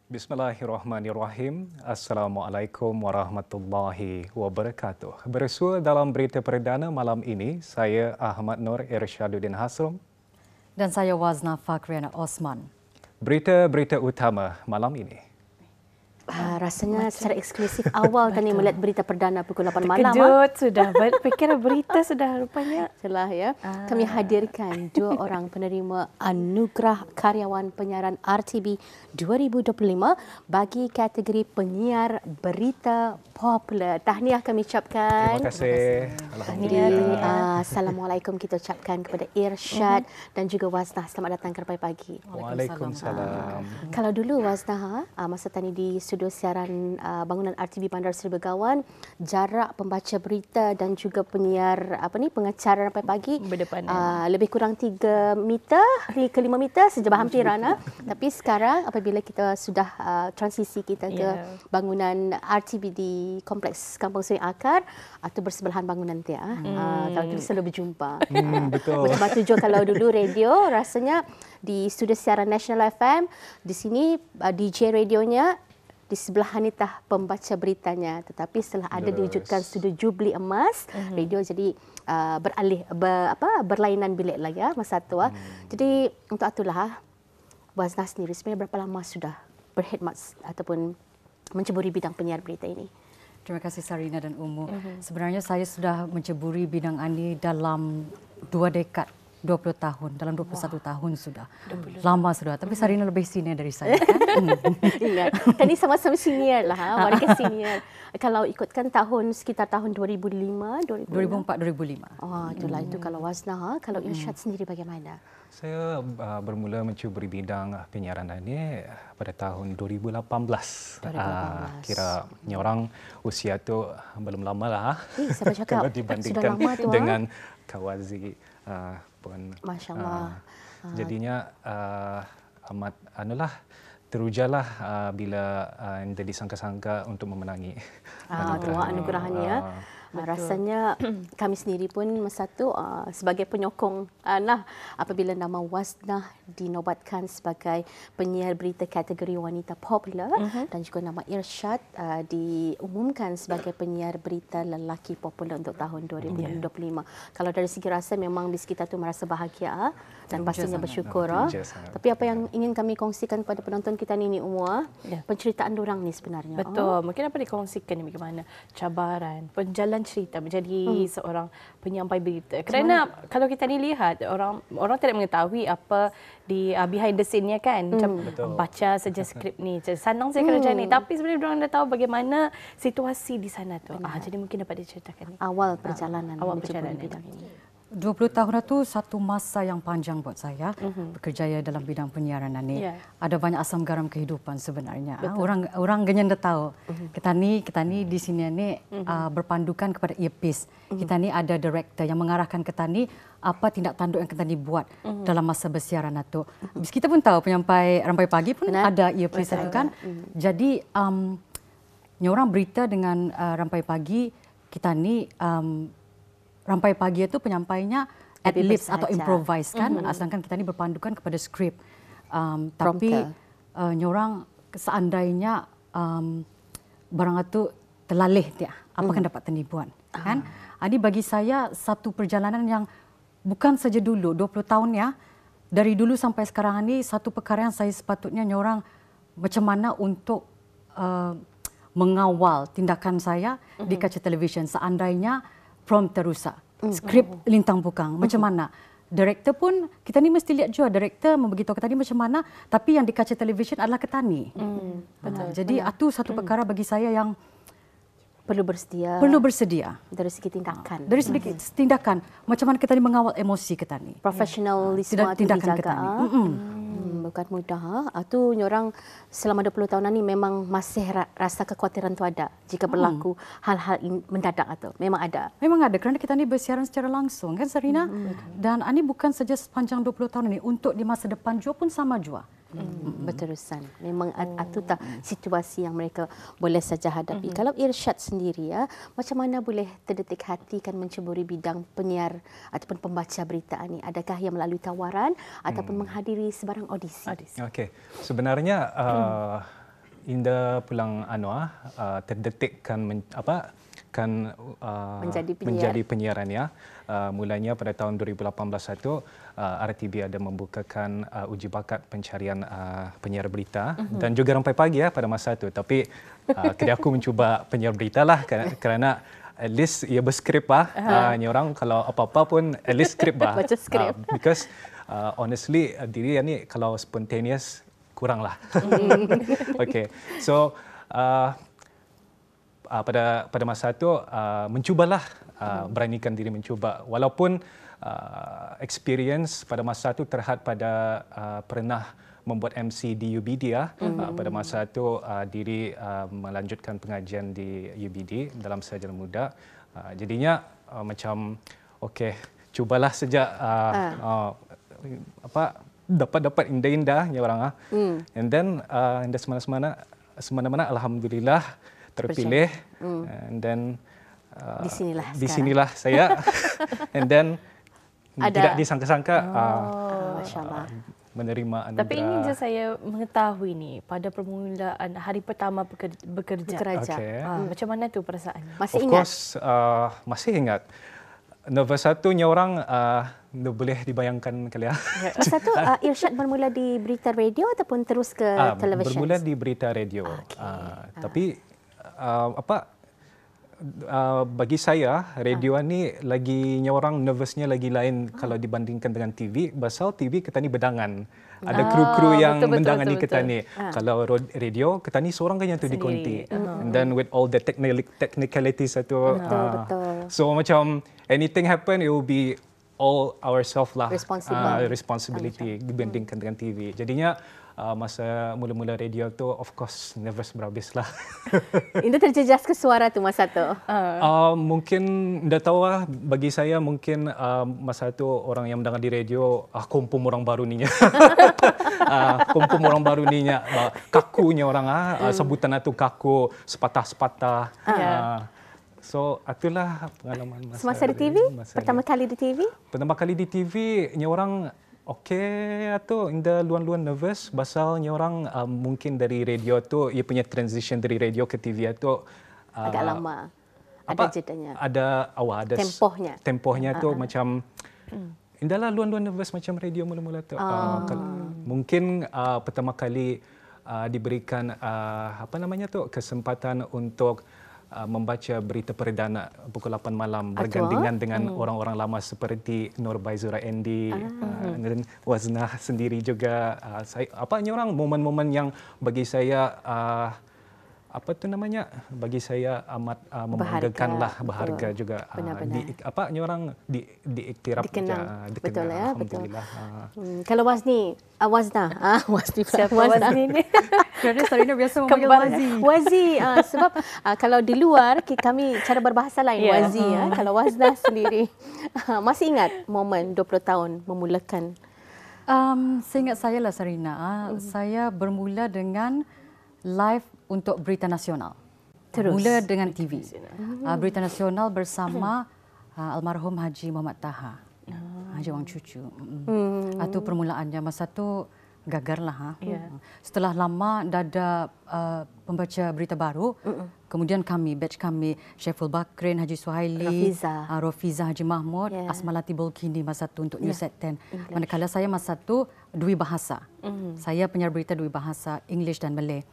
Bismillahirrahmanirrahim. Assalamualaikum warahmatullahi wabarakatuh. Bersua dalam berita perdana malam ini, saya Ahmad Nur Irsyaduddin Hasrum. Dan saya Wazna Fakriana Osman. Berita-berita utama malam ini. Rasanya secara eksklusif awal tadi melihat berita perdana pukul 8 malam. Terkejut sudah. Fikir berita sudah rupanya. Itulah ya. Kami hadirkan dua orang penerima anugerah karyawan penyiaran RTB 2025 bagi kategori penyiar berita popular. Tahniah kami ucapkan. Terima kasih. Alhamdulillah. Assalamualaikum kita ucapkan kepada Irsyad dan juga Waznah. Selamat datang ke Rampai Pagi. Waalaikumsalam. Kalau dulu Waznah, masa tadi di studio siaran bangunan RTB Bandar Seri Begawan, jarak pembaca berita dan juga penyiar pengacara Rampai Pagi lebih kurang 3 meter ke 5 meter sejauh hampir Tapi sekarang apabila kita sudah transisi kita ke bangunan RTB di Kompleks Kampung Sungai Akar atau bersebelahan bangunan dia. Kalau dulu selalu berjumpa. Betul. Macam tu juga kalau dulu radio rasanya di studio siaran National FM, di sini DJ radionya, di sebelah Hanitah pembaca beritanya. Tetapi setelah ada diwujudkan studio Jubli Emas, radio jadi berlainan bilik lah ya masa tu. Jadi untuk itulah Waznah sendiri sebenarnya berapa lama sudah berkhidmat ataupun menceburi bidang penyiar berita ini? Terima kasih Sarina dan Umu. Sebenarnya saya sudah menceburi bidang ini dalam 2 dekad. 20 tahun, dalam 21 tahun sudah. Lama sudah, tapi Sarina lebih senior dari saya kan? Ingat, kan ni sama-sama senior lah, mereka senior. Kalau ikutkan tahun sekitar tahun 2004, 2005. Oh, itulah itu kalau Waznah. Kalau Irsyad sendiri bagaimana? Saya bermula mencuburi bidang penyiaran ini pada tahun 2018. Kira orang usia tu belum lama lah. Siapa cakap? Kalau dibandingkan dengan Kawazi pun. Masya Allah. Jadinya amat terujalah bila anda disangka-sangka untuk memenangi anugerahnya. Rasanya kami sendiri pun masa tu sebagai penyokong apabila nama Waznah dinobatkan sebagai penyiar berita kategori wanita popular dan juga nama Irsyad diumumkan sebagai penyiar berita lelaki popular untuk tahun 2025. Kalau dari segi rasa memang di sekitar tu merasa bahagia dan pastinya bersyukur. Tapi apa yang ingin kami kongsikan kepada penonton kita ni umur, penceritaan dorang ni sebenarnya. Betul. Mungkin apa dikongsikan ni bagaimana cabaran, penjalan cerita menjadi seorang penyampai berita. Kerana kalau kita ni lihat orang tidak mengetahui apa di behind the scene-nya kan. Macam baca saja skrip ni, senang saya kerja ni. Tapi sebenarnya orang dah tahu bagaimana situasi di sana tu. Jadi mungkin dapat diceritakan ni. Awal perjalanan bidang ini. 20 tahun itu satu masa yang panjang buat saya bekerja dalam bidang penyiaran ini. Ada banyak asam garam kehidupan sebenarnya. Orang ganyan dah tahu. Kita ni di sini ni berpandukan kepada earpiece. Kita ni ada director yang mengarahkan kita ni apa tindak tanduk yang kita ni buat dalam masa bersiaran itu. Kita pun tahu penyampai Rampai Pagi pun ada earpiece itu kan. Jadi nyorang berita dengan Rampai Pagi kita ni Rampai Pagi itu penyampainya ad-libs atau improvise kan, sedangkan kita ini berpandukan kepada skrip. Tapi nyorang seandainya barang itu terlalih dia, apa kan dapat tenibuan kan? Ini bagi saya satu perjalanan yang bukan saja dulu 20 tahun ya, dari dulu sampai sekarang ini satu perkara yang saya sepatutnya nyorang macam mana untuk mengawal tindakan saya di kaca televisyen seandainya prompt terusak, skrip lintang bukang, macam mana? Director pun, kita ni mesti lihat juga director memberitahu kita ni macam mana, tapi yang di kaca televisyen adalah kita ni. Jadi itu satu perkara bagi saya yang perlu bersedia. Dari segi tindakan. Dari segi tindakan, macam mana kita ni mengawal emosi kita ni. Profesionalisme itu tindakan dijaga. kita ni. Bukan mudah. Itu orang selama 20 tahun ini memang masih rasa kekhawatiran tu ada jika berlaku hal-hal mendadak atau memang ada. Memang ada kerana kita ni bersiaran secara langsung kan Sarina. Dan ini bukan saja sepanjang 20 tahun ini, untuk di masa depan juga pun sama juga. Berterusan. Memang itu tak situasi yang mereka boleh saja hadapi. Kalau Irsyad sendiri ya, macam mana boleh terdetik hati kan menceburi bidang penyiar ataupun pembaca berita ini? Adakah yang melalui tawaran ataupun menghadiri sebarang audisi? Okey. Sebenarnya Inda pulang terdetik menjadi penyiaran ya. Mulanya pada tahun 2018 itu RTB ada membukakan uji bakat pencarian penyiar berita dan juga Rampai Pagi ya pada masa itu. Tapi kira aku mencuba penyiar berita lah kerana at least ia berskrip ni orang kalau apa-apa pun at least skrip baca skrip. Because honestly diri ni kalau spontaneous kurang lah. Okay, so pada masa itu mencubalah beranikan diri mencuba walaupun experience pada masa itu terhad pada pernah membuat MC di UBD pada masa itu diri melanjutkan pengajian di UBD dalam sarjana muda. Jadinya macam okey, cubalah sejak dapat indah-indah ni orang and then semana-mana alhamdulillah terpilih and then di sinilah saya and then tidak disangka-sangka menerima anugerah. Tapi ini je saya mengetahui ni pada permulaan hari pertama bekerja. Okay. Macam mana tu perasaan? Masih ingat? Of course masih ingat. Nervous satunya orang boleh dibayangkan kali ya. Masa tu Irsyad bermula di berita radio ataupun terus ke televisyen? Bermula di berita radio. Tapi bagi saya radio ni lagi orang nervousnya lagi lain kalau dibandingkan dengan TV. Pasal TV kita ni bedangan. Ada kru-kru yang mendangani kita ni. Kalau radio kita ni seorang kan yang tu dikunti. And then with all the technicalities itu. So macam anything happen it will be all ourselves lah. Responsibility dibandingkan dengan TV. Jadinya masa mula-mula radio tu of course nervous berhabis lah. Indah terjejas ke suara tu masa tu? Mungkin dah tahu lah, bagi saya mungkin masa tu orang yang mendengar di radio kompom orang baru ni nya. Kompom orang baru ni nya. Kakunya orang sebutan itu kaku, sepatah-sepatah. So itulah pengalaman semasa di TV? Pertama kali di TV? Pertama kali di TV nya orang okey atau inda luan-luan nervous basalnya orang mungkin dari radio tu ia punya transition dari radio ke TV tu agak lama. Ada jedanya. Ada tempohnya tu macam indalah luan-luan nervous macam radio mula-mula tu. Mungkin pertama kali diberikan kesempatan untuk membaca berita perdana pukul 8 malam bergandengan dengan orang-orang lama seperti Nur Baizura Andy dan Waznah sendiri juga. Orang momen-momen yang bagi saya bagi saya amat membanggakanlah, berharga juga. Orang diiktiraf dikenal. Betul ya, alhamdulillah. Betul. Kalau Waznah siapa Wazni ni? Kerana Sarina biasa memanggil Wazi. Sebab kalau di luar kami cara berbahasa lain Wazi. Kalau Waznah sendiri masih ingat momen 20 tahun memulakan? Seingat saya lah Sarina, saya bermula dengan live untuk berita nasional. Mula dengan TV. Berita nasional bersama almarhum Haji Muhammad Taha. Haji Wang Cucu. Itu permulaannya. Masa tu gagarlah. Setelah lama dah ada pembaca berita baru. Kemudian batch kami, Syaiful Bakrin, Haji Suhaili, Rofiza Haji Mahmud, Asmalati Bolkini masa tu untuk News at 10. Manakala saya masa tu dua bahasa. Saya penyiar berita dua bahasa, English dan Malay.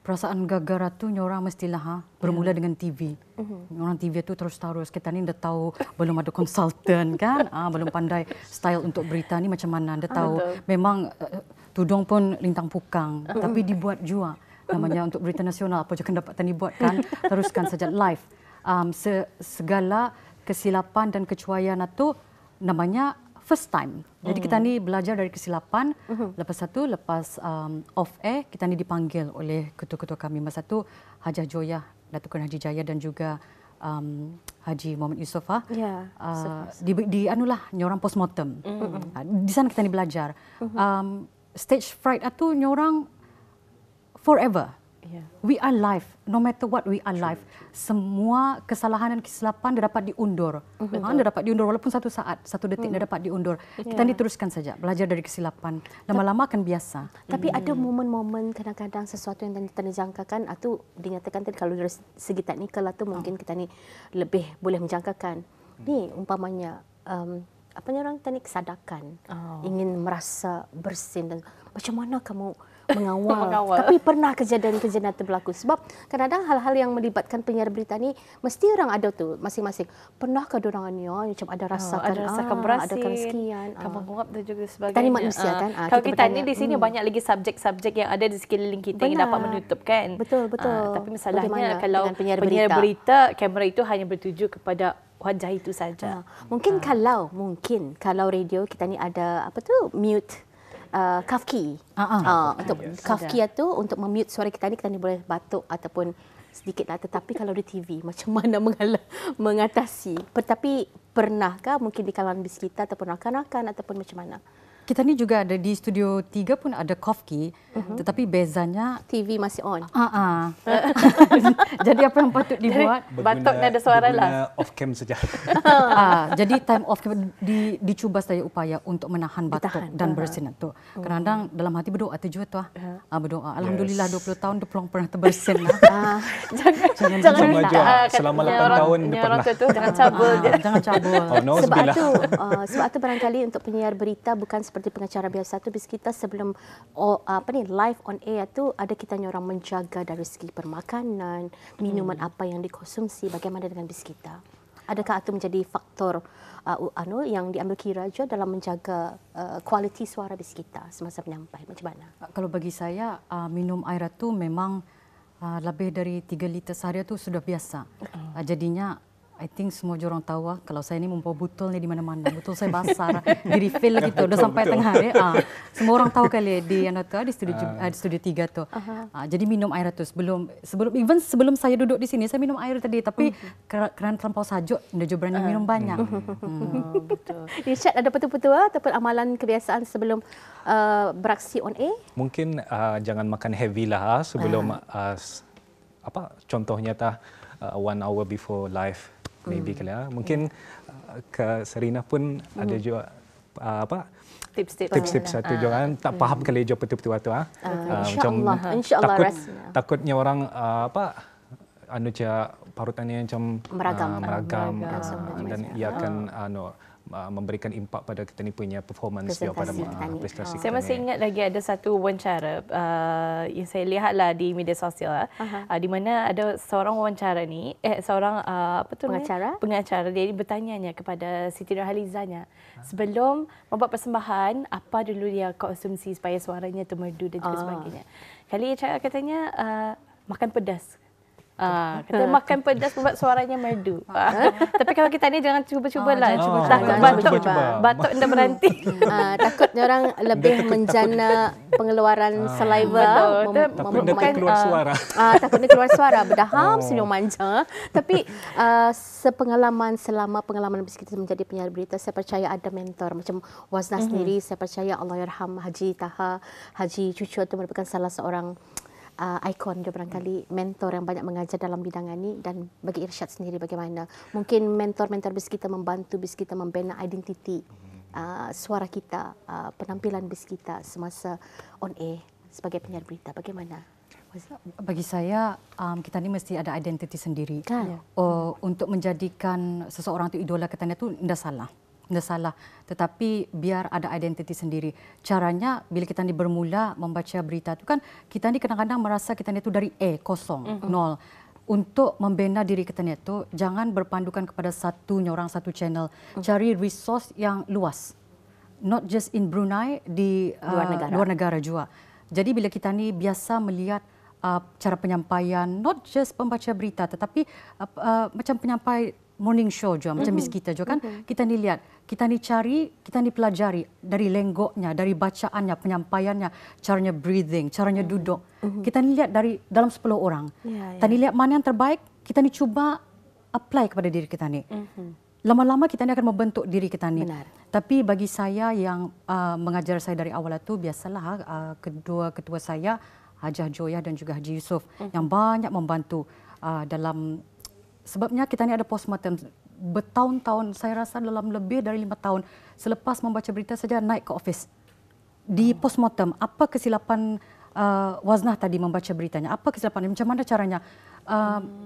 Perasaan gagal tu orang mestilah bermula dengan TV. Orang TV tu terus-terus kita ni dah tahu belum ada konsultan kan, belum pandai style untuk berita ni macam mana. Dah tahu memang tudung pun lintang pukang tapi dibuat jua namanya untuk berita nasional apa je kan dapat tani buat kan teruskan saja live. Segala kesilapan dan kecuaian itu namanya first time. Jadi kita ni belajar dari kesilapan. Lepas off air kita ni dipanggil oleh ketua-ketua kami masa tu Hajah Joyah, Datuk Haji Jaya dan juga Haji Muhammad Yusof. Di anulah nyorang postmortem. Di sana kita ni belajar. Stage fright itu nyorang forever. We are live, no matter what we are live. Semua kesalahan dan kesilapan dia dapat diundur. Dia dapat diundur walaupun 1 saat, 1 detik dia dapat diundur. Kita ni teruskan saja, belajar dari kesilapan. Lama-lama akan biasa. Tapi ada momen-momen kadang-kadang sesuatu yang tak dijangkakan atau dinyatakan tadi kalau dari segi teknikal tu mungkin kita ni lebih boleh menjangkakan. Ni umpamanya apa ni orang teknik kesadakan, ingin merasa bersin dan macam mana kamu mengawal. Tapi pernah kejadian-kejadian itu berlaku. Sebab kadang-kadang hal-hal yang melibatkan penyiar berita ni mesti orang ada tu masing-masing. Pernahkah diorang ni macam ada rasakan bersin, ada sekian. kamu menguap dan juga sebagainya. Kita ni manusia kan. Kalau kita ni di sini banyak lagi subjek-subjek yang ada di sekeliling kita yang dapat menutup kan. Betul. Tapi masalahnya kalau penyiar berita, kamera itu hanya bertuju kepada wajah itu saja. Mungkin kalau radio kita ni ada apa tu mute cuff key. Untuk cuff key itu untuk memute suara kita ni boleh batuk ataupun sedikitlah. Tetapi kalau di TV macam mana mengatasi? Tetapi pernahkah mungkin di kalangan bis kita ataupun rakan-rakan ataupun macam mana? Kita ni juga ada di Studio 3 pun ada cuff key, tetapi bezanya TV masih on. Jadi apa yang patut dibuat? Batuk dan ada suara lah. Off cam saja. Jadi time off cam dicuba saya upaya untuk menahan batuk dan bersin itu. Kadang-kadang dalam hati berdoa tujuh tu berdoa. Alhamdulillah 20 tahun dia belum pernah terbersin. Jangan selama 8 tahun dia pernah. Jangan cabul. Jangan cabul. Sebab tu barangkali untuk penyiar berita bukan seperti pengacara biasa tu, bis kita sebelum live on air tu ada kita orang menjaga dari segi permakanan, minuman apa yang dikonsumsi, bagaimana dengan bis kita. Adakah itu menjadi faktor yang diambil kira juga dalam menjaga kualiti suara bis kita semasa penyampai? Macam mana? Kalau bagi saya minum air itu memang lebih dari 3 liter sehari itu sudah biasa. Jadinya I think semua orang tahu kalau saya ni membawa botol ni di mana-mana. Botol saya basah, di refill gitu. Dah sampai tengah hari. Semua orang tahu kali di studio 3 tu. Jadi minum air tu sebelum saya duduk di sini saya minum air tadi. Tapi kerana terlampau sajuk, dah juga berani minum banyak. Betul. Irsyad, ada betul-betul ataupun amalan kebiasaan sebelum beraksi on air? Mungkin jangan makan heavy lah sebelum contohnya 1 hour before live. Maybe mungkin ke Serina pun ada juga tips-tips satu jangan tak faham kali juga betul-betul tu macam takutnya orang parutannya macam meragam dan ia akan memberikan impak pada kita ni punya performance dia pada prestasi. Saya masih ingat lagi ada satu wawancara yang saya lihatlah di media sosial di mana ada seorang wawancara ni seorang pengacara dia bertanya kepada Siti Nurhalizanya sebelum membuat persembahan apa dulu dia konsumsi supaya suaranya tu merdu dan juga sebagainya. Kali katanya makan pedas. Kita makan pedas membuat suaranya merdu. Tapi kalau kita ni jangan cuba-cubalah. Takut batuk dah berhenti. Takutnya orang lebih menjana pengeluaran saliva. Takut dia keluar suara. Takut dia keluar suara. Berdaham, senyum manja. Tapi selama pengalaman kita menjadi penyiar berita, saya percaya ada mentor. Macam Waznah sendiri, saya percaya Allahyarham Haji Taha, Haji Cucu itu merupakan salah seorang ikon dia barangkali mentor yang banyak mengajar dalam bidangan ini. Dan bagi Irsyad sendiri bagaimana mungkin mentor-mentor bis kita membantu bis kita membina identiti suara kita, penampilan bis kita semasa on air sebagai penyiar berita, bagaimana? Bagi saya kita ni mesti ada identiti sendiri kan? Untuk menjadikan seseorang itu idola katanya tu tidak salah, tetapi biar ada identiti sendiri. Caranya bila kita ni bermula membaca berita tu kan, kita ni kadang-kadang merasa kita ni tu dari kosong, nol. Untuk membina diri kita ni tu jangan berpandukan kepada satu channel. Cari resource yang luas. Not just in Brunei, di luar negara juga. Jadi bila kita ni biasa melihat cara penyampaian, not just pembaca berita tetapi macam penyampai morning show juga, macam bis kita juga kan, kita ni lihat, kita ni cari, kita ni pelajari dari lenggoknya, dari bacaannya, penyampaiannya, caranya breathing, caranya duduk. Kita ni lihat dari dalam 10 orang. Kita ni lihat mana yang terbaik, kita ni cuba apply kepada diri kita ni. Lama-lama kita ni akan membentuk diri kita ni. Benar. Tapi bagi saya yang mengajar saya dari awal itu, biasalah kedua ketua saya Hajah Joyah dan juga Haji Yusof yang banyak membantu dalam, sebabnya kita ni ada postmortem bertahun-tahun, saya rasa dalam lebih dari 5 tahun selepas membaca berita saja naik ke office di postmortem. Apa kesilapan Waznah tadi membaca beritanya? Apa kesilapan? Macam mana caranya?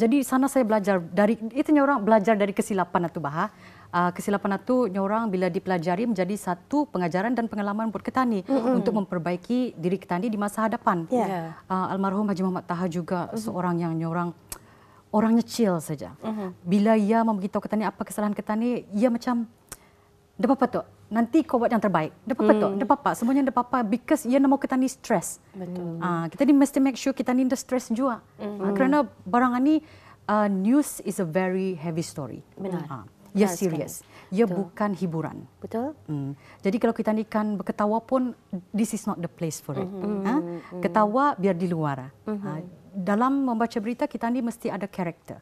Jadi sana saya belajar dari itu, orang belajar dari kesilapan itu bah. Kesilapan itu orang bila dipelajari menjadi satu pengajaran dan pengalaman buat kita ni untuk memperbaiki diri kita ni di masa hadapan. Almarhum Haji Muhammad Taha juga seorang yang orangnya chill saja. Bila ia memberitahu kita ni apa kesalahan kita ni, ia macam dah apa tu? Nanti kau buat yang terbaik. Dah apa tu? Dah apa? Semuanya dah apa? Because ia nak mau kita ni stress. Betul. Kita ni mesti make sure kita ni dah stress juga. Kerana barang ni news is a very heavy story. Benar. Ia serius. Ia bukan hiburan. Betul. Jadi kalau kita ni kan berketawa pun, this is not the place for it. Ketawa biar di luar. Dalam membaca berita kita ni mesti ada karakter.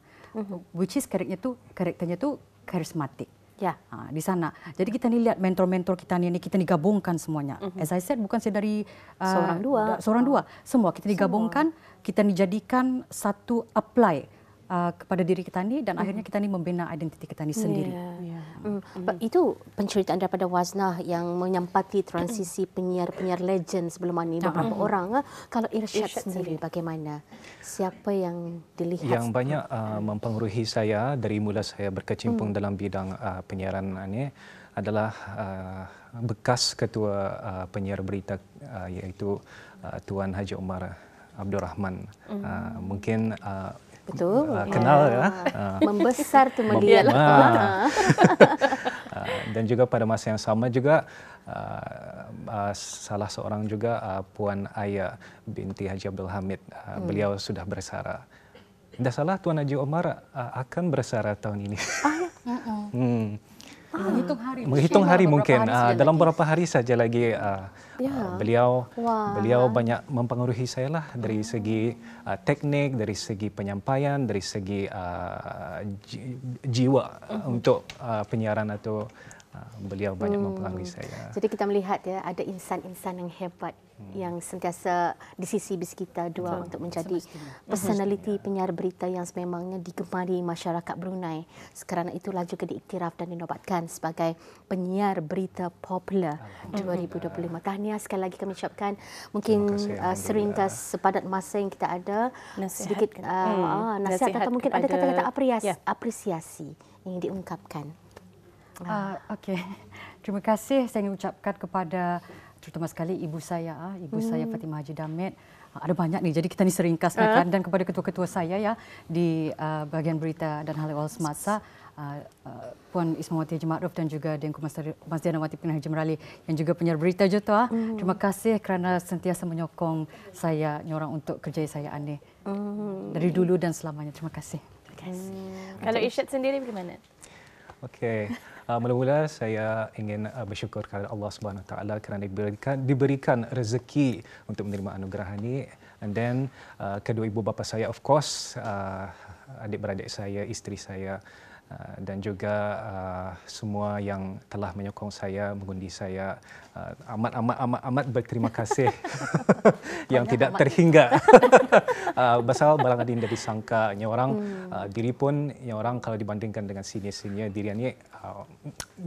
Which is karakternya tu karismatik. Ya. Di sana. Jadi kita ni lihat mentor-mentor kita ni gabungkan semuanya. As I said, bukan saya dari seorang dua. Semua kita digabungkan, kita dijadikan satu apply kepada diri kita ni, dan akhirnya kita ni membina identiti kita ni sendiri. Itu penceritaan daripada Waznah yang menyampati transisi penyiar-penyiar legend sebelum ini beberapa orang. Kalau Irsyad sendiri bagaimana? Siapa yang dilihat? Yang banyak mempengaruhi saya dari mula saya berkecimpung dalam bidang penyiaran ini adalah bekas ketua penyiar berita iaitu Tuan Haji Omar Abdul Rahman. Mungkin betul. Kenal ya. Membesar tu melihat. Dan juga pada masa yang sama juga salah seorang juga Puan Aya binti Haji Abdul Hamid. Beliau sudah bersara. Tidak salah Tuan Haji Omar akan bersara tahun ini. Menghitung hari mungkin dalam beberapa hari saja lagi. Beliau banyak mempengaruhi saya lah dari segi teknik, dari segi penyampaian, dari segi jiwa untuk penyiaran atau beliau banyak mempengaruhi saya. Jadi kita melihat ya, ada insan-insan yang hebat yang sentiasa di sisi bis kita dua untuk menjadi personality penyiar berita yang sememangnya digemari masyarakat Brunei. Kerana itulah juga diiktiraf dan dinobatkan sebagai penyiar berita popular 2025. Tahniah sekali lagi kami ucapkan. Mungkin seringkas sepadat masa yang kita ada, sedikit nasihat atau mungkin ada kata-kata apresiasi yang diungkapkan. Okey. Terima kasih saya ingin ucapkan kepada terutama sekali ibu saya Fatimah Haji Damit. Ada banyak nih, jadi kita ni seringkas kan, dan kepada ketua-ketua saya ya di bahagian berita dan hal ehwal semasa, Puan Ismawati Haji Ma'ruf dan juga Dengku Masjid Nawati Pin Haji Merali yang juga penyiar berita juga. Terima kasih kerana sentiasa menyokong saya nyorang untuk kerja saya aneh. Dari dulu dan selamanya. Terima kasih. Kalau Irsyad sendiri bagaimana? Okey. Mula-mula saya ingin bersyukur kepada Allah Subhanahu Taala kerana diberikan rezeki untuk menerima anugerah ini. And then kedua ibu bapa saya, of course, adik-beradik saya, isteri saya, dan juga semua yang telah menyokong saya, mengundi saya, amat berterima kasih yang tidak terhingga. Pasal barang ada yang disangka orang diri pun orang kalau dibandingkan dengan senior diri ni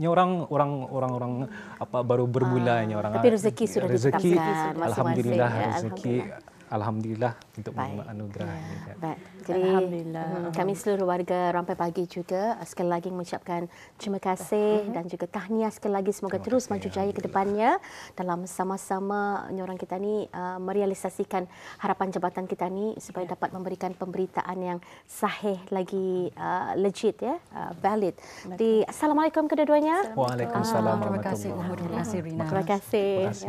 orang apa baru bermula orang. Tapi rezeki sudah ditetapkan. Alhamdulillah rezeki. Alhamdulillah untuk menerima anugerah ini. Baik. Jadi kami seluruh warga Rampai Pagi juga sekali lagi mengucapkan terima kasih dan juga tahniah sekali lagi, semoga terus maju jaya ke depannya dalam sama-sama orang kita ni merealisasikan harapan jabatan kita ni supaya dapat memberikan pemberitaan yang sahih lagi legit ya, valid. Jadi assalamualaikum kedua-duanya. Waalaikumsalam Terima kasih warahmatullahi Terima kasih Rina. Terima kasih.